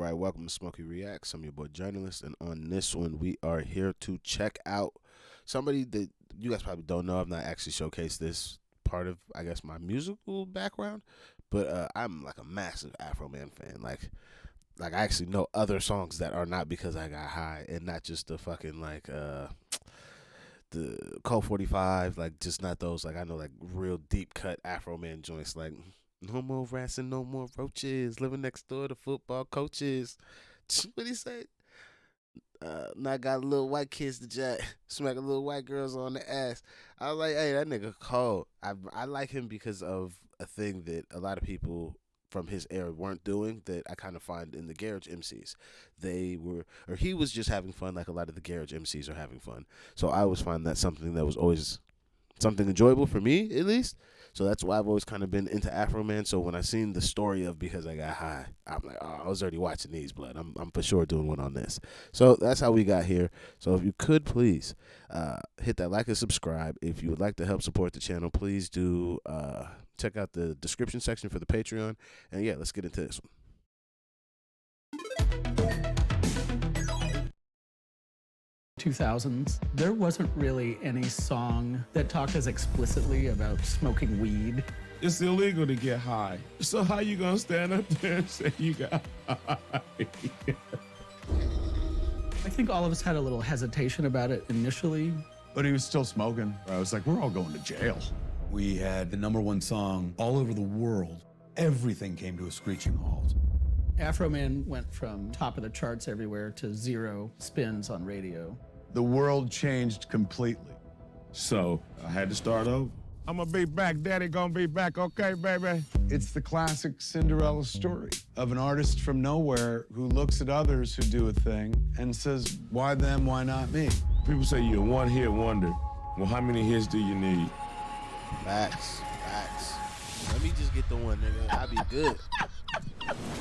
right, welcome to Smokey Reacts. I'm your boy Journalist, and on this one, we are here to check out somebody that you guys probably don't know. I've not actually showcased this part of, I guess, my musical background, but I'm like a massive Afroman fan. Like I actually know other songs that are not because I got high, and not just the fucking the Code 45, like just not those. Like I know like real deep cut Afroman joints, like no more rats and no more roaches. Living next door to football coaches. What he say? Now I got little white kids to jack, smacking little white girls on the ass. I was like, hey, that nigga cold. I like him because of a thing that a lot of people from his era weren't doing that I kind of find in the garage MCs. They were, or he was just having fun like a lot of the garage MCs are having fun. So I always find that something that was always something enjoyable for me, at least. So that's why I've always kind of been into Afroman. So when I seen the story of Because I Got High, I'm like, oh, I was already watching these, blood. I'm for sure doing one on this. So that's how we got here. So if you could please hit that like and subscribe. If you would like to help support the channel, please do check out the description section for the Patreon. And yeah, let's get into this one. 2000s, there wasn't really any song that talked as explicitly about smoking weed. It's illegal to get high. So how you gonna stand up there and say you got high? I think all of us had a little hesitation about it initially. But he was still smoking. I was like, we're all going to jail. We had the #1 song all over the world. Everything came to a screeching halt. Afroman went from top of the charts everywhere to 0 spins on radio. The world changed completely. So I had to start over. I'm gonna be back. Daddy gonna be back. Okay, baby. It's the classic Cinderella story of an artist from nowhere who looks at others who do a thing and says, why them, why not me? People say you're a one-hit wonder. Well, how many hits do you need? Facts. Let me just get the one, nigga. I'll be good.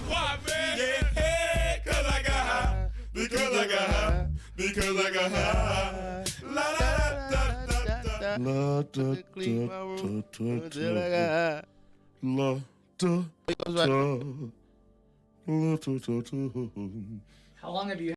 Why, man? Yeah, cause I got high. Because I got high. Because I got high. La da da da da. La da da How long have you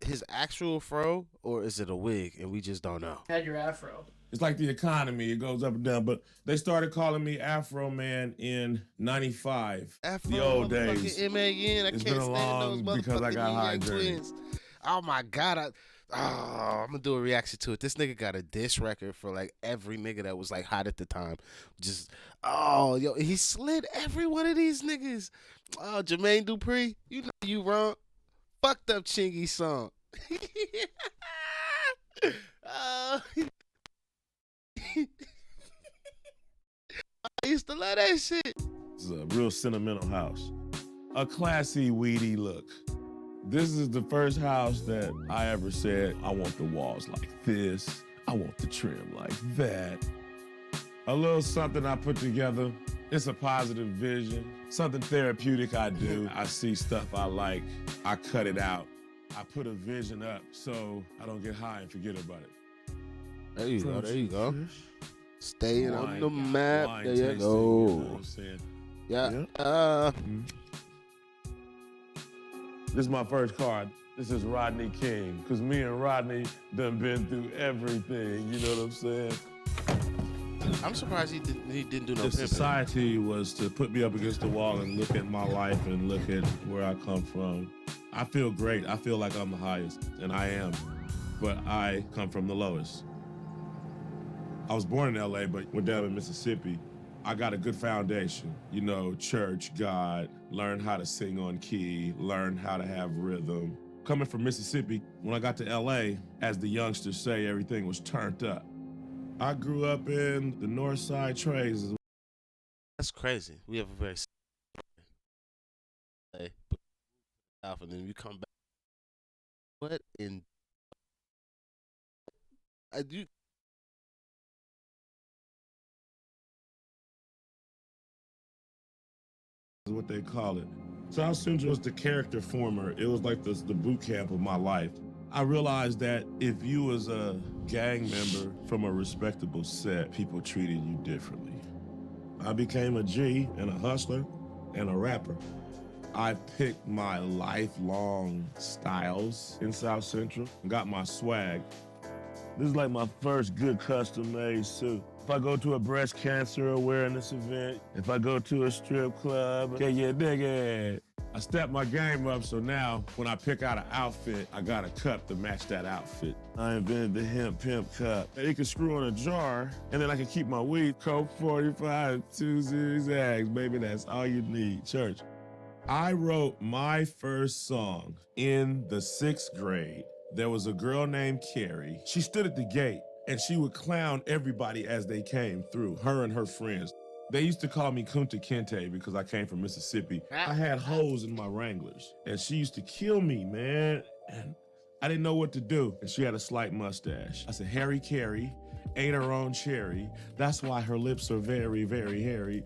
His actual fro, or is it a wig and we just don't know? had your afro? It's like the economy, it goes up and down. But they started calling me Afroman in '95. The old days. M-A-N. I It's can't been a stand long those Because I motherfucking Got High Yang journey. twins. Oh my god, I'm gonna do a reaction to it. This nigga got a diss record for like every nigga that was like hot at the time. Just yo, he slid every one of these niggas. Oh, Jermaine Dupri, you know you wrong. Fucked up Chingy song. uh, I used to love that shit. This is a real sentimental house. A classy, weedy look. This is the first house that I ever said, I want the walls like this. I want the trim like that. A little something I put together. It's a positive vision. Something therapeutic I do. I see stuff I like. I cut it out. I put a vision up so I don't get high and forget about it. There you go. There you go. Staying on Wine- the map. wine There you tasting, you know what go. I'm saying? Yeah. This is my first card. This is Rodney King, because me and Rodney done been through everything, you know what I'm saying? I'm surprised he didn't do no The pimping. society was to put me up against the wall and look at my life and look at where I come from. I feel great. I feel like I'm the highest, and I am, but I come from the lowest. I was born in LA, but went down in Mississippi. I got a good foundation, you know, church, God, learned how to sing on key, learned how to have rhythm. Coming from Mississippi, when I got to LA, as the youngsters say, everything was turned up. I grew up in the North Side Trades. That's crazy. We have a very South, and then you come back. What in? I do. Is what they call it. South Central was the character former. It was like the boot camp of my life. I realized that if you was a gang member from a respectable set, people treated you differently. I became a G and a hustler and a rapper. I picked my lifelong styles in South Central and got my swag. This is like my first good custom-made suit. If I go to a breast cancer awareness event, if I go to a strip club, get your nigga. I stepped my game up, so now when I pick out an outfit, I got a cup to match that outfit. I invented the hemp pimp cup. It can screw on a jar, and then I can keep my weed. Coke 45, 2 zigzags, baby, that's all you need, church. I wrote my first song in the 6th grade. There was a girl named Carrie. She stood at the gate, and she would clown everybody as they came through, her and her friends. They used to call me Kunta Kinte because I came from Mississippi. I had holes in my Wranglers, and she used to kill me, man. And I didn't know what to do. And she had a slight mustache. I said, Harry Carey ate her own cherry. That's why her lips are very, very hairy.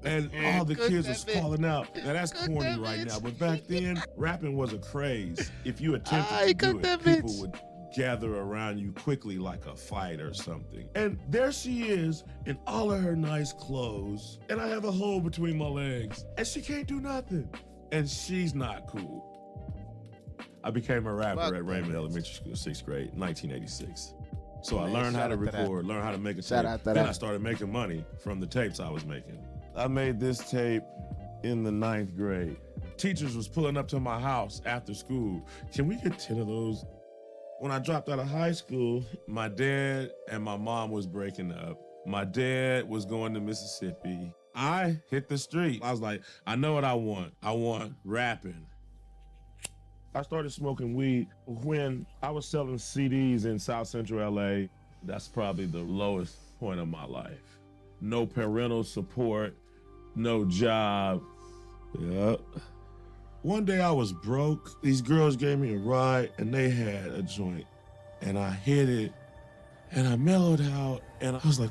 And all the kids was calling out. Now that's corny right now, but back then, rapping was a craze. If you attempted to do it, people would gather around you quickly like a fight or something. And there she is in all of her nice clothes, and I have a hole between my legs, and she can't do nothing. And she's not cool. I became a rapper at Raymond Elementary School, 6th grade, 1986. So I learned how to record, learned how to make a tape. Then I started making money from the tapes I was making. I made this tape in the 9th grade. Teachers was pulling up to my house after school. Can we get 10 of those? When I dropped out of high school, my dad and my mom was breaking up. My dad was going to Mississippi. I hit the street. I was like, I know what I want. I want rapping. I started smoking weed when I was selling CDs in South Central LA. That's probably the lowest point of my life. No parental support, no job. Yep. One day I was broke. These girls gave me a ride and they had a joint. And I hit it and I mellowed out and I was like,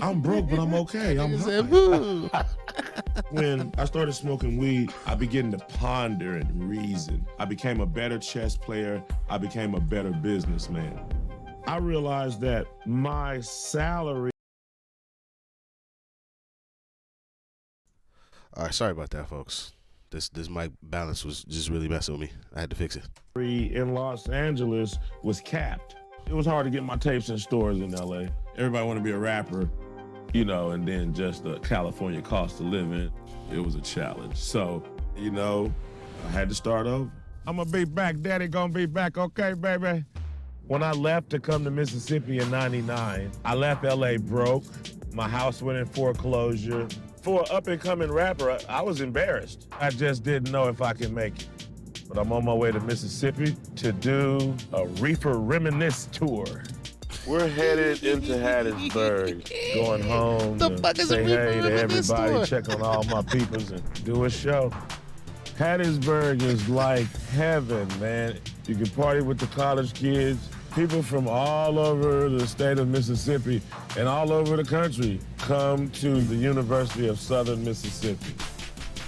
I'm broke, but I'm okay. I'm high. When I started smoking weed, I began to ponder and reason. I became a better chess player. I became a better businessman. I realized that my salary. All right, sorry about that, folks. This mic balance was just really messing with me. I had to fix it. In Los Angeles was capped. It was hard to get my tapes in stores in LA. Everybody wanted to be a rapper, you know, and then just the California cost of living, it was a challenge. So, you know, I had to start over. I'm gonna be back, daddy gonna be back, okay, baby? When I left to come to Mississippi in '99, I left LA broke. My house went in foreclosure. For an up-and-coming rapper, I was embarrassed. I just didn't know if I could make it. But I'm on my way to Mississippi to do a Reefer Reminisce tour. We're headed into Hattiesburg, going home to say hey to everybody, check on all my peoples, and do a show. Hattiesburg is like heaven, man. You can party with the college kids. People from all over the state of Mississippi and all over the country come to the University of Southern Mississippi.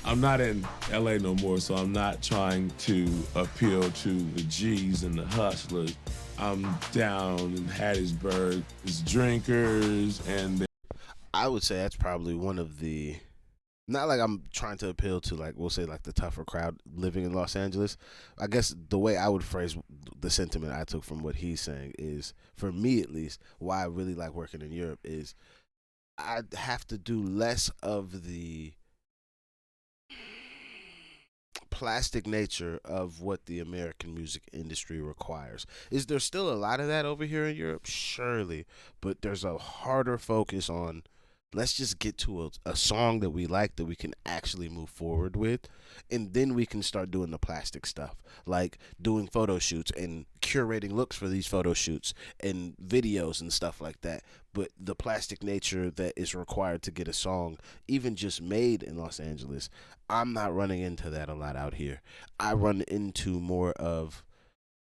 I'm not in LA no more, so I'm not trying to appeal to the G's and the hustlers. I'm down in Hattiesburg. It's drinkers and I would say that's probably one of the, not like I'm trying to appeal to, like, we'll say like the tougher crowd living in Los Angeles. I guess the way I would phrase the sentiment I took from what he's saying is, for me at least, why I really like working in Europe is I'd have to do less of the plastic nature of what the American music industry requires. Is there still a lot of that over here in Europe? Surely, but there's a harder focus on, let's just get to a song that we like that we can actually move forward with, and then we can start doing the plastic stuff, like doing photo shoots and curating looks for these photo shoots and videos and stuff like that. But the plastic nature that is required to get a song even just made in Los Angeles, I'm not running into that a lot out here. I run into more of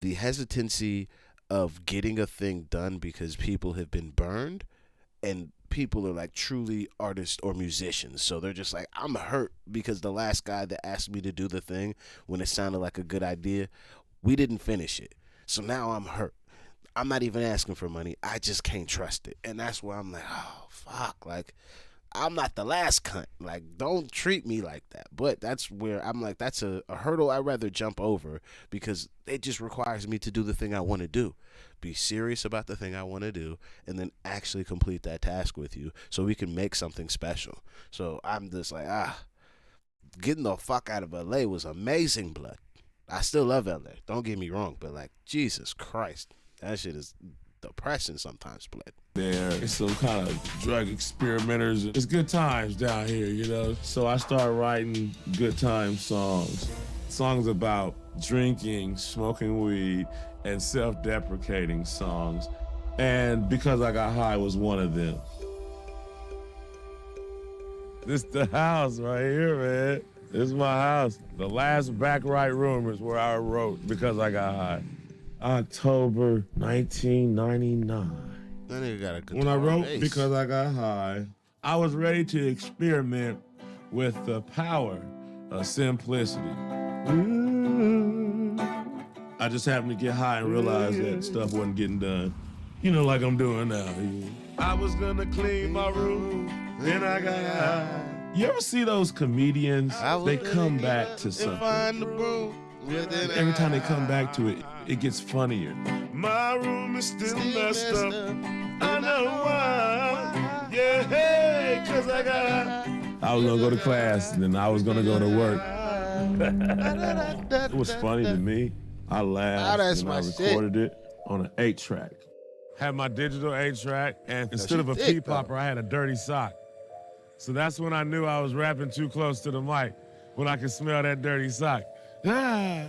the hesitancy of getting a thing done because people have been burned, and people are like truly artists or musicians, so they're just like, I'm hurt because the last guy that asked me to do the thing when it sounded like a good idea, we didn't finish it, so now I'm hurt. I'm not even asking for money, I just can't trust it. And that's where I'm like, oh fuck, like I'm not the last cunt. Like, don't treat me like that. But that's where I'm like, that's a hurdle I'd rather jump over because it just requires me to do the thing I want to do. Be serious about the thing I want to do and then actually complete that task with you so we can make something special. So I'm just like, getting the fuck out of LA was amazing, blood. I still love LA. Don't get me wrong, but like, Jesus Christ, that shit is depressing sometimes, blood. It's some kind of drug experimenters. It's good times down here, you know? So I started writing good time songs. Songs about drinking, smoking weed, and self-deprecating songs. And Because I Got High was one of them. This the house right here, man. This is my house. The last back right room is where I wrote Because I Got High. October 1999. That nigga got a guitar. When I wrote bass. Because I Got High, I was ready to experiment with the power of simplicity. I just happened to get high and realize that stuff wasn't getting done. You know, like I'm doing now. I was gonna clean my room, then I got high. You ever see those comedians? They come back to something. Find the broom. Every time they come back to it, it gets funnier. My room is still messed up. I know why. Yeah, hey, 'cause I got. I was gonna go to class, and then I was gonna go to work. It was funny to me. I laughed, that's and my I shit. recorded it on an 8-track. Had my digital 8-track, and instead of a thick, P-popper, I had a dirty sock. So that's when I knew I was rapping too close to the mic, when I could smell that dirty sock. I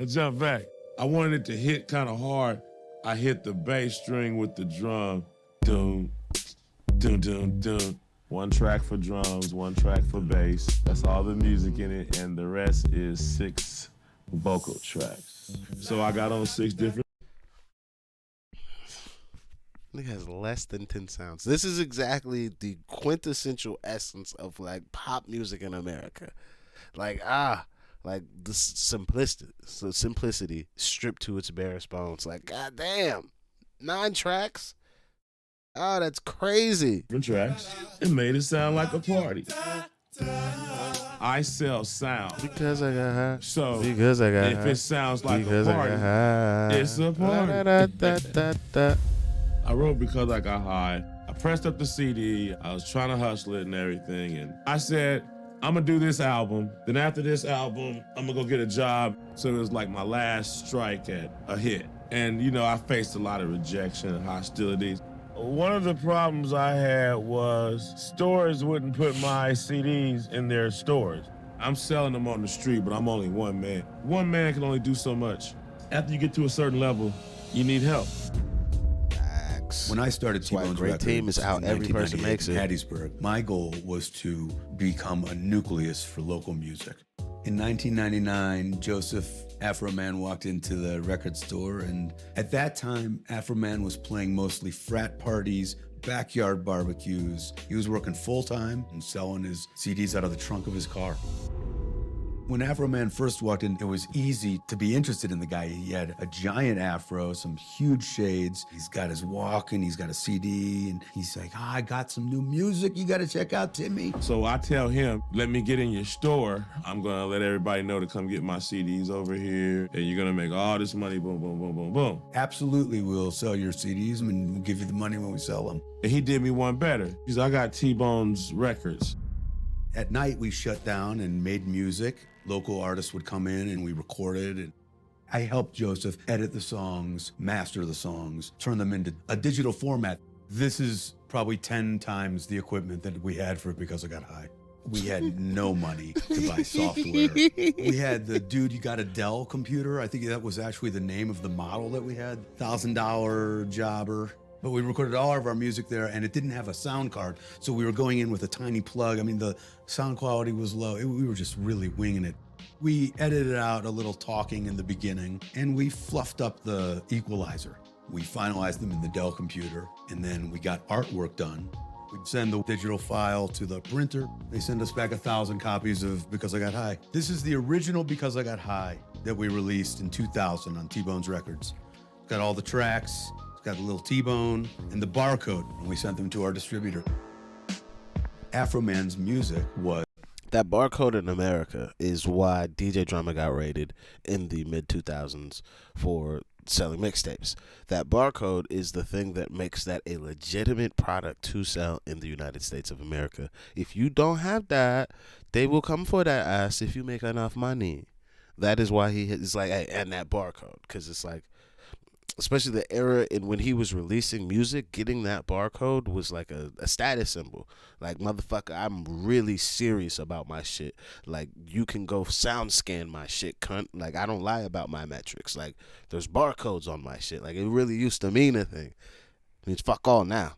jumped back. I wanted it to hit kind of hard. I hit the bass string with the drum. Doom, doom, doom, doom. One track for drums, one track for bass. That's all the music in it, and the rest is 6 vocal tracks. So I got on 6 different. It has less than 10 sounds. This is exactly the quintessential essence of like pop music in America. Like the simplicity stripped to its barest bones. Like, goddamn, 9 tracks. Oh, that's crazy. Different tracks. It made it sound like a party. I sell sound. Because I got high. So Because I got if high. it sounds like Because a I got party, high. it's a party. Da-da-da-da-da-da. I wrote Because I Got High. I pressed up the CD. I was trying to hustle it and everything. And I said, I'm gonna do this album. Then after this album, I'm gonna go get a job. So it was like my last strike at a hit. And you know, I faced a lot of rejection and hostilities. One of the problems I had was stores wouldn't put my CDs in their stores. I'm selling them on the street, but I'm only one man. One man can only do so much. After you get to a certain level, you need help. When I started why a T-Bone's great Records team is how in every person 1998 makes in it. Hattiesburg, my goal was to become a nucleus for local music. In 1999, Joseph Afroman walked into the record store, and at that time, Afroman was playing mostly frat parties, backyard barbecues. He was working full-time and selling his CDs out of the trunk of his car. When Afroman first walked in, it was easy to be interested in the guy. He had a giant afro, some huge shades. He's got his walk and he's got a CD, and he's like, I got some new music you gotta check out, Timmy. So I tell him, let me get in your store. I'm gonna let everybody know to come get my CDs over here, and you're gonna make all this money, boom, boom, boom, boom, boom. Absolutely, we'll sell your CDs and we'll give you the money when we sell them. And he did me one better. He said, I got T-Bone's records. At night, we shut down and made music. Local artists would come in and we recorded. And I helped Joseph edit the songs, master the songs, turn them into a digital format. This is probably 10 times the equipment that we had for Because I Got High. We had no money to buy software. We had the dude, you got a Dell computer. I think that was actually the name of the model that we had. $1,000 jobber. But we recorded all of our music there, and it didn't have a sound card. So we were going in with a tiny plug. I mean, the sound quality was low. We were just really winging it. We edited out a little talking in the beginning, and we fluffed up the equalizer. We finalized them in the Dell computer, and then we got artwork done. We'd send the digital file to the printer. They send us back 1,000 copies of Because I Got High. This is the original Because I Got High that we released in 2000 on T-Bone's Records. It's got all the tracks. Got a little T-Bone and the barcode, and we sent them to our distributor. Afroman's music was That barcode in America is why DJ Drummer got raided in the mid 2000s for selling mixtapes. That barcode is the thing that makes that a legitimate product to sell in the United States of America. If you don't have that, they will come for that ass if you make enough money. That is why he is like, hey, and that barcode, because it's like, especially the era in when he was releasing music, getting that barcode was like a status symbol. Like, motherfucker, I'm really serious about my shit. Like, you can go sound scan my shit, cunt. Like, I don't lie about my metrics. Like, there's barcodes on my shit. Like, it really used to mean a thing. I mean, fuck all now.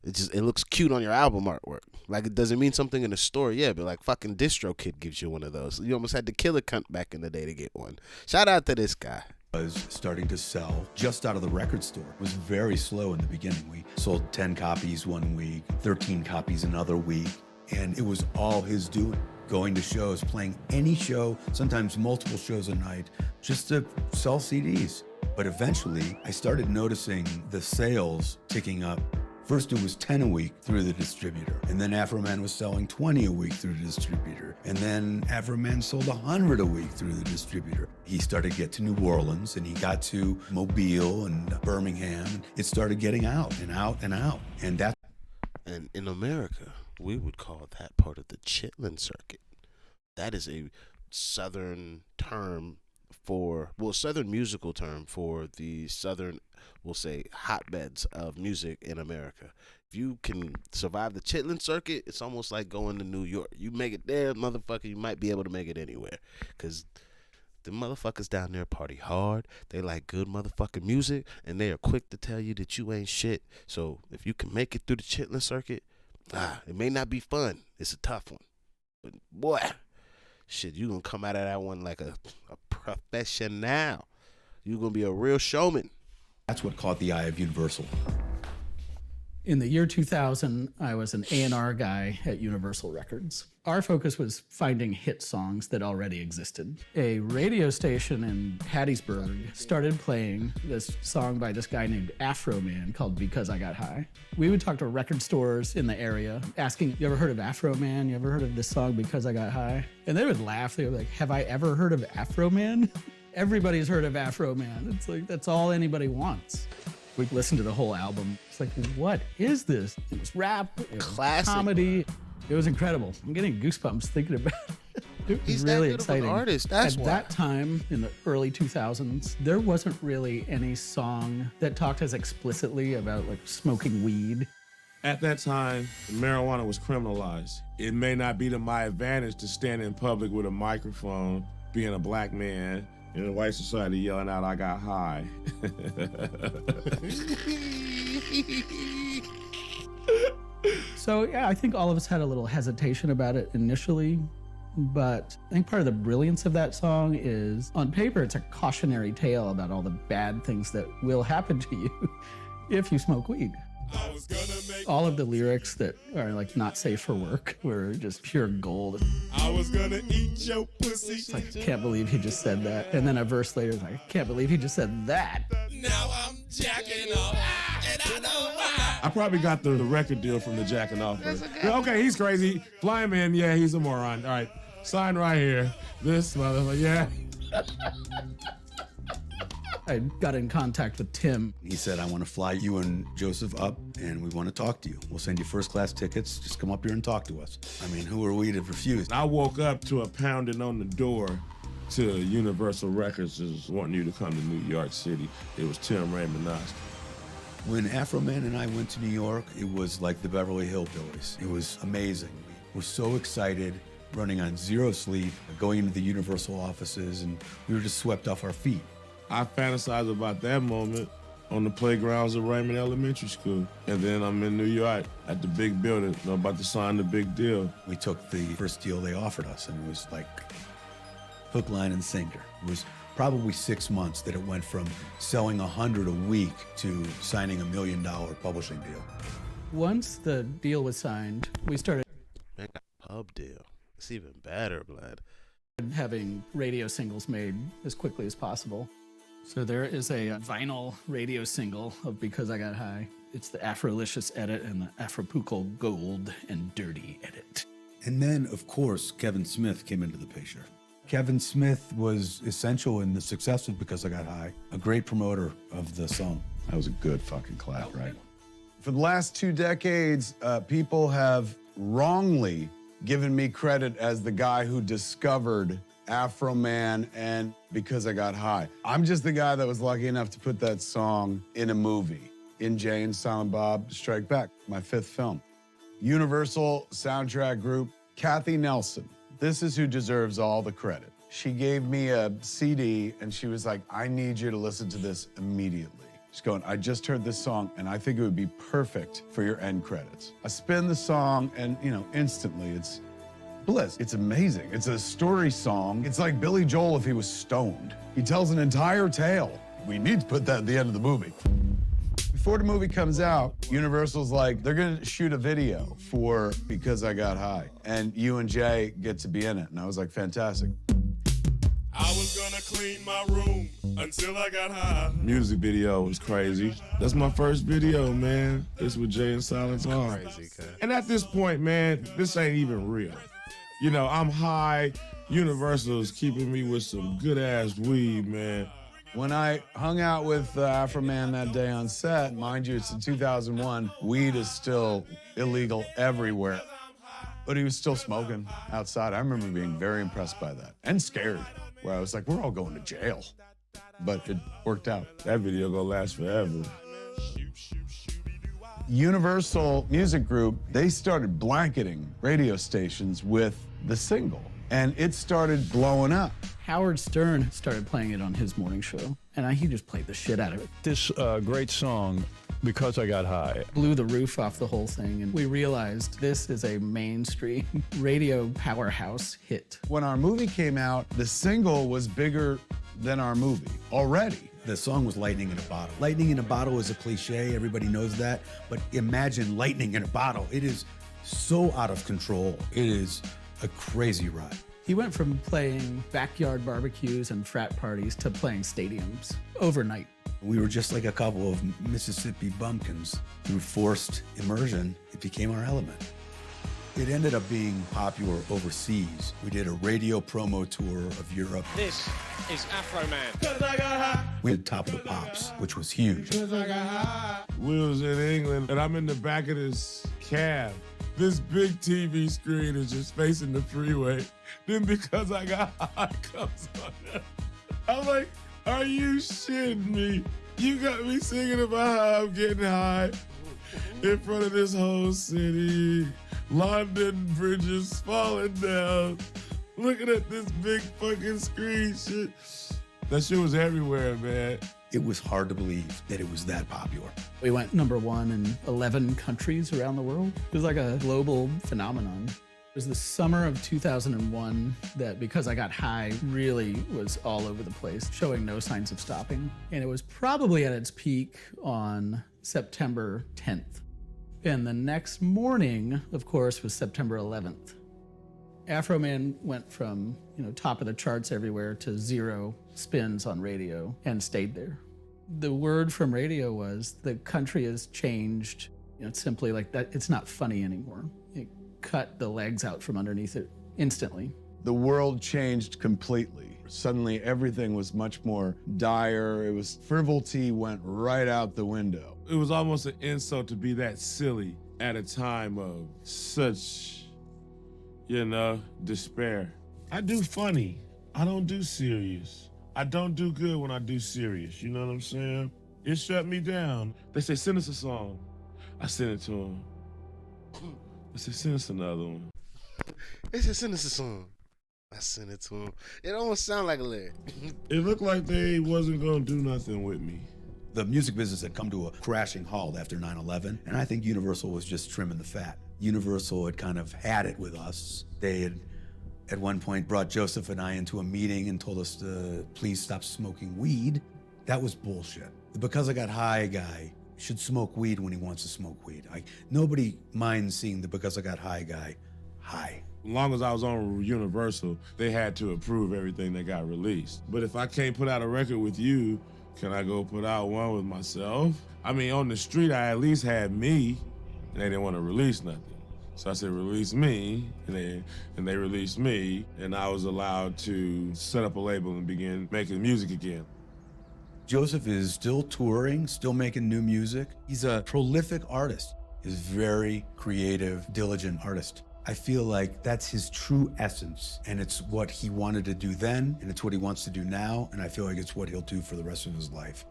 It looks cute on your album artwork. Like, it doesn't mean something in the store, yeah, but like fucking DistroKid gives you one of those. You almost had to kill a cunt back in the day to get one. Shout out to this guy. was starting to sell just out of the record store. It was very slow in the beginning. We sold 10 copies one week, 13 copies another week, and it was all his doing. Going to shows, playing any show, sometimes multiple shows a night, just to sell CDs. But eventually, I started noticing the sales ticking up. First, it was 10 a week through the distributor, and then Afroman was selling 20 a week through the distributor, and then Afroman sold 100 a week through the distributor. He started to get to New Orleans, and he got to Mobile and Birmingham. It started getting out and out and out, and that. And in America, we would call that part of the chitlin circuit. That is a southern term southern musical term for the southern, we'll say, hotbeds of music in America. If you can survive the chitlin circuit, it's almost like going to New York. You make it there, motherfucker, you might be able to make it anywhere. Because the motherfuckers down there party hard. They like good motherfucking music, and they are quick to tell you that you ain't shit. So if you can make it through the chitlin circuit, it may not be fun. It's a tough one. But boy, shit, you gonna come out of that one like a professional. You gonna be a real showman. That's what caught the eye of Universal. In the year 2000, I was an A&R guy at Universal Records. Our focus was finding hit songs that already existed. A radio station in Hattiesburg started playing this song by this guy named Afroman called Because I Got High. We would talk to record stores in the area asking, you ever heard of Afroman? You ever heard of this song Because I Got High? And they would laugh. They would be like, have I ever heard of Afroman? Everybody's heard of Afroman. It's like, that's all anybody wants. We listened to the whole album. It's like, what is this? It was rap, it was Classic. comedy. It was incredible. I'm getting goosebumps thinking about it. It was He's really that good exciting. of an artist. That's At why. that time, in the early 2000s, there wasn't really any song that talked as explicitly about like smoking weed. At that time, marijuana was criminalized. It may not be to my advantage to stand in public with a microphone, being a black man in a white society yelling out, I got high. So yeah, I think all of us had a little hesitation about it initially, but I think part of the brilliance of that song is, on paper, it's a cautionary tale about all the bad things that will happen to you if you smoke weed. All of the lyrics that are like not safe for work were just pure gold. I was gonna eat your pussy. It's like, I can't believe he just said that. And then a verse later, it's like, I can't believe he just said that. Now I'm jacking off, and I know why. I probably got the record deal from the jacking off. Okay, he's crazy. Fly him in. Yeah, he's a moron. All right, sign right here. This motherfucker, yeah. I got in contact with Tim. He said, I want to fly you and Joseph up, and we want to talk to you. We'll send you first-class tickets. Just come up here and talk to us. I mean, who are we to refuse? I woke up to a pounding on the door to Universal Records just wanting you to come to New York City. It was Tim Raymond Knox. When Afroman and I went to New York, it was like the Beverly Hillbillies. It was amazing. We were so excited, running on zero sleep, going into the Universal offices, and we were just swept off our feet. I fantasize about that moment on the playgrounds of Raymond Elementary School. And then I'm in New York at the big building. I'm about to sign the big deal. We took the first deal they offered us, and it was like hook, line, and sinker. It was probably 6 months that it went from selling 100 a week to signing $1 million publishing deal. Once the deal was signed, we started Man, got a pub deal. It's even better, blood. having radio singles made as quickly as possible. So there is a vinyl radio single of Because I Got High. It's the Afrolicious edit and the Afropucal Gold and Dirty edit. And then, of course, Kevin Smith came into the picture. Kevin Smith was essential in the success of Because I Got High, a great promoter of the song. That was a good fucking clap, right? For the last 2 decades, people have wrongly given me credit as the guy who discovered Afroman and Because I Got High. I'm just the guy that was lucky enough to put that song in a movie, in Jay and Silent Bob Strike Back, my 5th film. Universal soundtrack group, Kathy Nelson. This is who deserves all the credit. She gave me a CD and she was like, I need you to listen to this immediately. She's going, I just heard this song and I think it would be perfect for your end credits. I spin the song and, instantly it's bliss. It's amazing. It's a story song. It's like Billy Joel if he was stoned. He tells an entire tale. We need to put that at the end of the movie. Before the movie comes out, Universal's like, they're gonna shoot a video for Because I Got High, and you and Jay get to be in it. And I was like, fantastic. I was gonna clean my room until I got high. Music video was crazy. That's my first video, man. It's with Jay and Silent Bob. Crazy, cuz. And at this point, man, this ain't even real. I'm high. Universal's keeping me with some good-ass weed, man. When I hung out with Afroman that day on set, mind you, it's in 2001, weed is still illegal everywhere. But he was still smoking outside. I remember being very impressed by that and scared, where I was like, we're all going to jail. But it worked out. That video gonna last forever. Universal Music Group, they started blanketing radio stations with the single, and it started blowing up. Howard Stern started playing it on his morning show, and he just played the shit out of it. This great song, Because I Got High. Blew the roof off the whole thing, and we realized this is a mainstream radio powerhouse hit. When our movie came out, the single was bigger than our movie already. The song was lightning in a bottle. Lightning in a bottle is a cliche, everybody knows that, but imagine lightning in a bottle. It is so out of control. It is a crazy ride. He went from playing backyard barbecues and frat parties to playing stadiums overnight. We were just like a couple of Mississippi bumpkins. Through forced immersion, it became our element. It ended up being popular overseas. We did a radio promo tour of Europe. This is Afroman. We did Top of the Pops, which was huge. We was in England, and I'm in the back of this cab. This big TV screen is just facing the freeway. Then Because I Got High comes on. I'm like, are you shitting me? You got me singing about how I'm getting high in front of this whole city. London bridges falling down. Looking at this big fucking screen shit. That shit was everywhere, man. It was hard to believe that it was that popular. We went #1 in 11 countries around the world. It was like a global phenomenon. It was the summer of 2001 that Because I Got High really was all over the place, showing no signs of stopping. And it was probably at its peak on September 10th. And the next morning, of course, was September 11th. Afroman went from, top of the charts everywhere to 0 spins on radio and stayed there. The word from radio was the country has changed. It's simply like that. It's not funny anymore. It cut the legs out from underneath it instantly. The world changed completely. Suddenly everything was much more dire. Frivolity went right out the window. It was almost an insult to be that silly at a time of such, despair. I do funny. I don't do serious. I don't do good when I do serious. You know what I'm saying? It shut me down. They say, send us a song. I sent it to them. I said, send us another one. They said, send us a song. I sent it to him. It almost sounded like a lyric. It looked like they wasn't gonna do nothing with me. The music business had come to a crashing halt after 9/11, and I think Universal was just trimming the fat. Universal had kind of had it with us. They had, at one point, brought Joseph and I into a meeting and told us to please stop smoking weed. That was bullshit. The Because I Got High guy should smoke weed when he wants to smoke weed. Nobody minds seeing the Because I Got High guy high. As long as I was on Universal, they had to approve everything that got released. But if I can't put out a record with you, can I go put out one with myself? I mean, on the street, I at least had me, and they didn't want to release nothing. So I said, release me, and they released me, and I was allowed to set up a label and begin making music again. Joseph is still touring, still making new music. He's a prolific artist. He's a very creative, diligent artist. I feel like that's his true essence, and it's what he wanted to do then, and it's what he wants to do now, and I feel like it's what he'll do for the rest of his life.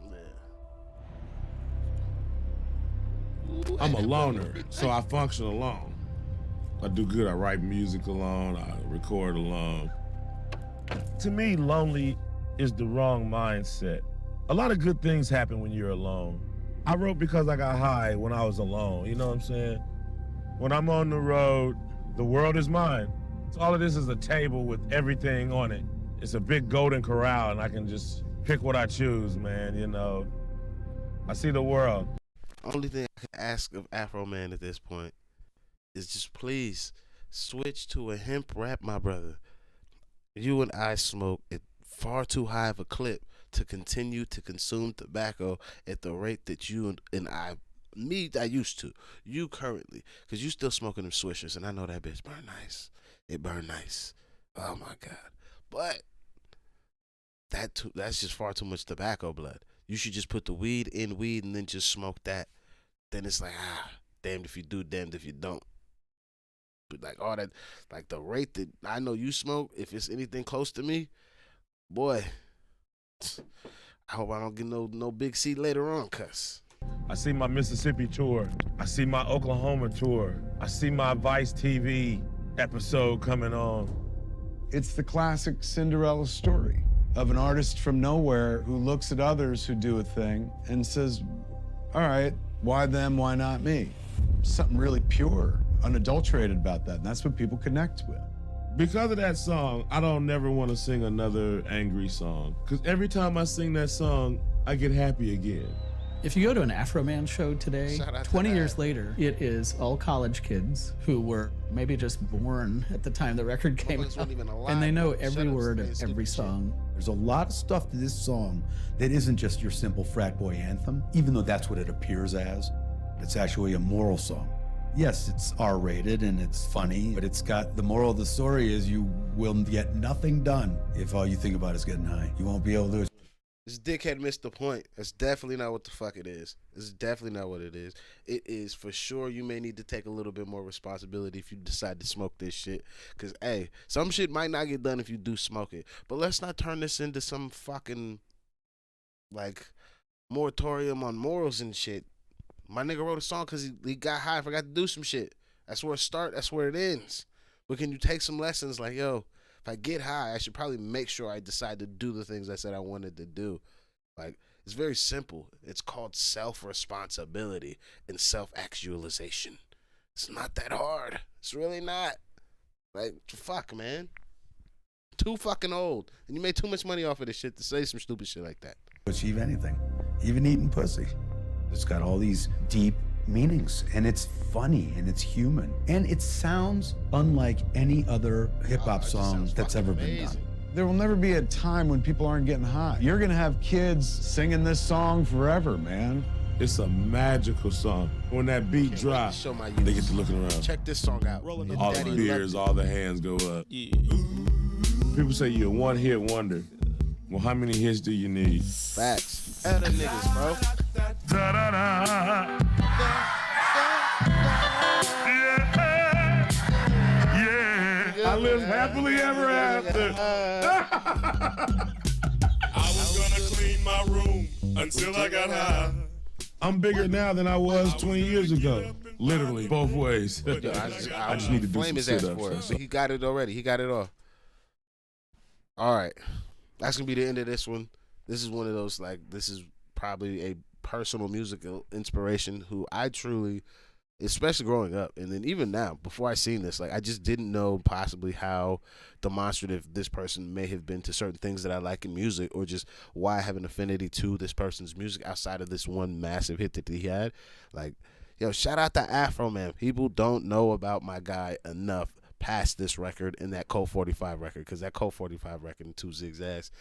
I'm a loner, so I function alone. I do good, I write music alone, I record alone. To me, lonely is the wrong mindset. A lot of good things happen when you're alone. I wrote because I got high when I was alone, you know what I'm saying? When I'm on the road, the world is mine. So all of this is a table with everything on it. It's a big golden corral, and I can just pick what I choose, man, you know? I see the world. Only thing I can ask of Afroman at this point is just please switch to a hemp rap, my brother. You and I smoke at far too high of a clip to continue to consume tobacco at the rate that you and I used to. You currently, because you still smoking them swishers, and I know that bitch burn nice. It burn nice. Oh my God. But that's just far too much tobacco blood. You should just put the weed in weed and then just smoke that. Then it's like, damned if you do, damned if you don't. But like all that, like the rate that I know you smoke, if it's anything close to me, boy, I hope I don't get no big C later on, cuz. I see my Mississippi tour. I see my Oklahoma tour. I see my Vice TV episode coming on. It's the classic Cinderella story of an artist from nowhere who looks at others who do a thing and says, all right, why them, why not me? Something really pure, unadulterated about that, and that's what people connect with. Because of that song, I don't never want to sing another angry song. Because every time I sing that song, I get happy again. If you go to an Afroman show today, 20 years later, it is all college kids who were maybe just born at the time the record came out, and they know every word of every song. There's a lot of stuff to this song that isn't just your simple frat boy anthem, even though that's what it appears as. It's actually a moral song. Yes, it's R-rated and it's funny, but it's got the moral of the story is you will get nothing done if all you think about is getting high. You won't be able to. This dickhead missed the point. That's definitely not what the fuck it is. It's definitely not what it is. It is for sure you may need to take a little bit more responsibility if you decide to smoke this shit. Because, hey, some shit might not get done if you do smoke it. But let's not turn this into some fucking, like, moratorium on morals and shit. My nigga wrote a song because he got high and forgot to do some shit. That's where it starts. That's where it ends. But can you take some lessons like, yo, if I get high, I should probably make sure I decide to do the things I said I wanted to do. Like, it's very simple. It's called self-responsibility and self-actualization. It's not that hard. It's really not. Like, fuck, man. Too fucking old. And you made too much money off of this shit to say some stupid shit like that. Achieve anything, even eating pussy. It's got all these deep meanings, and it's funny, and it's human, and it sounds unlike any other hip-hop song that's ever been done. There will never be a time when people aren't getting high. You're gonna have kids singing this song forever, man. It's a magical song. When that beat drops, they get to looking around. Check this song out. All the beers, all the hands go up. Yeah. People say you're a one-hit wonder. Well, how many hits do you need? Facts. Other niggas, bro. Da-da-da. Yeah. I live happily ever after. I was gonna clean my room until I got high. I'm bigger now than I was 20 years ago. Literally, both ways. Yo, I just need to do flame some his ass sit-ups. for it. So he got it already. He got it all. All right. That's going to be the end of this one. This is one of those, like, this is probably a personal musical inspiration who I truly, especially growing up, and then even now, before I seen this, like, I just didn't know possibly how demonstrative this person may have been to certain things that I like in music, or just why I have an affinity to this person's music outside of this one massive hit that he had. Like, yo, shout out to Afroman. People don't know about my guy enough past this record and that Code 45 record, because that Code 45 record and Two Zigzags,